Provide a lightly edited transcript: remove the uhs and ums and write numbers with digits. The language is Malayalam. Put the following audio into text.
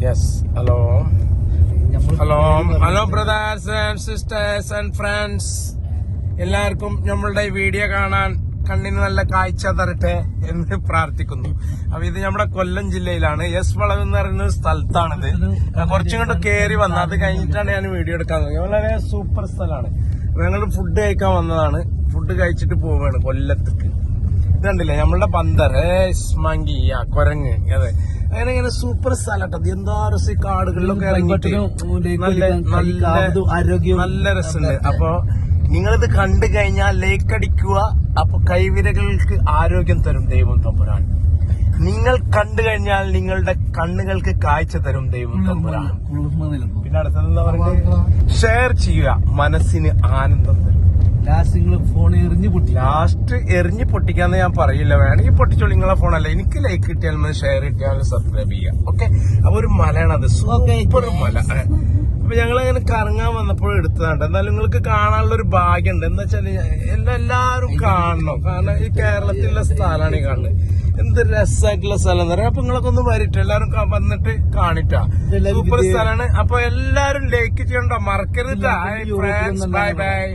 Yes hello brothers and sisters and friends, എല്ലാവർക്കും നമ്മളുടെ വീഡിയോ കാണാൻ കണ്ണിന് നല്ല കാഴ്ച തരട്ടെ എന്ന് പ്രാർത്ഥിക്കുന്നു. അപ്പൊ ഇത് നമ്മുടെ കൊല്ലം ജില്ലയിലാണ്, എസ് വളവ് എന്ന് പറയുന്ന ഒരു സ്ഥലത്താണിത്. കുറച്ചും കൊണ്ട് കയറി വന്നത്, അത് കഴിഞ്ഞിട്ടാണ് ഞാൻ വീഡിയോ എടുക്കാൻ തുടങ്ങിയത്. വളരെ സൂപ്പർ സ്ഥലമാണ്. ഞങ്ങൾ ഫുഡ് കഴിക്കാൻ വന്നതാണ്, ഫുഡ് കഴിച്ചിട്ട് പോവുകയാണ് കൊല്ലത്തേക്ക്. ഇത് കണ്ടില്ലേ നമ്മളുടെ ബന്ദർ മങ്കി കൊരങ്ങ്, അതെ അങ്ങനെ ഇങ്ങനെ സൂപ്പർ സ്ഥലട്ടോ. എന്താ രസം, ഈ കാടുകളിലൊക്കെ ഇറങ്ങിയിട്ട് നല്ല രസമുണ്ട്. അപ്പൊ നിങ്ങളിത് കണ്ടു കഴിഞ്ഞാൽ ലേക്ക് അടിക്കുക. അപ്പൊ കൈവിരകൾക്ക് ആരോഗ്യം തരും ദൈവം തമ്പുരാൻ. നിങ്ങൾ കണ്ടു കഴിഞ്ഞാൽ നിങ്ങളുടെ കണ്ണുകൾക്ക് കാഴ്ച തരും ദൈവം തമ്പുരാൻ. പിന്നെ അടുത്തതെന്താ പറയുക, ഷെയർ ചെയ്യുക, മനസ്സിന് ആനന്ദം തരും. ലാസ്റ്റ് എറിഞ്ഞു പൊട്ടിക്കാന്ന് ഞാൻ പറയില്ല, വേണമെങ്കിൽ പൊട്ടിച്ചോളൂ, നിങ്ങളെ ഫോണല്ല. എനിക്ക് ലൈക്ക് കിട്ടിയാലും ഷെയർ കിട്ടിയാലും സബ്സ്ക്രൈബ് ചെയ്യാം. ഓക്കെ, അപ്പൊ ഒരു മലയാണത്, സൂപ്പർ മല. അപ്പൊ ഞങ്ങളങ്ങനെ കറങ്ങാൻ വന്നപ്പോൾ എടുത്തതാണ്. എന്നാലും നിങ്ങൾക്ക് കാണാനുള്ള ഒരു ഭാഗ്യമുണ്ട്. എന്താ വെച്ചാല് എല്ലാരും കാണണം, കാരണം ഈ കേരളത്തിലുള്ള സ്ഥലമാണ് ഈ കാണുന്നത്. എന്ത് രസമായിട്ടുള്ള സ്ഥലം എന്ന് പറയാം. അപ്പൊ നിങ്ങളൊക്കെ ഒന്ന് വരിട്ടോ, എല്ലാരും വന്നിട്ട് കാണിട്ടാ. സൂപ്പർ സ്ഥലമാണ്. അപ്പൊ എല്ലാരും ലൈക്ക് ചെയ്യണ്ടോ, മറക്കരുത്. Bye bye.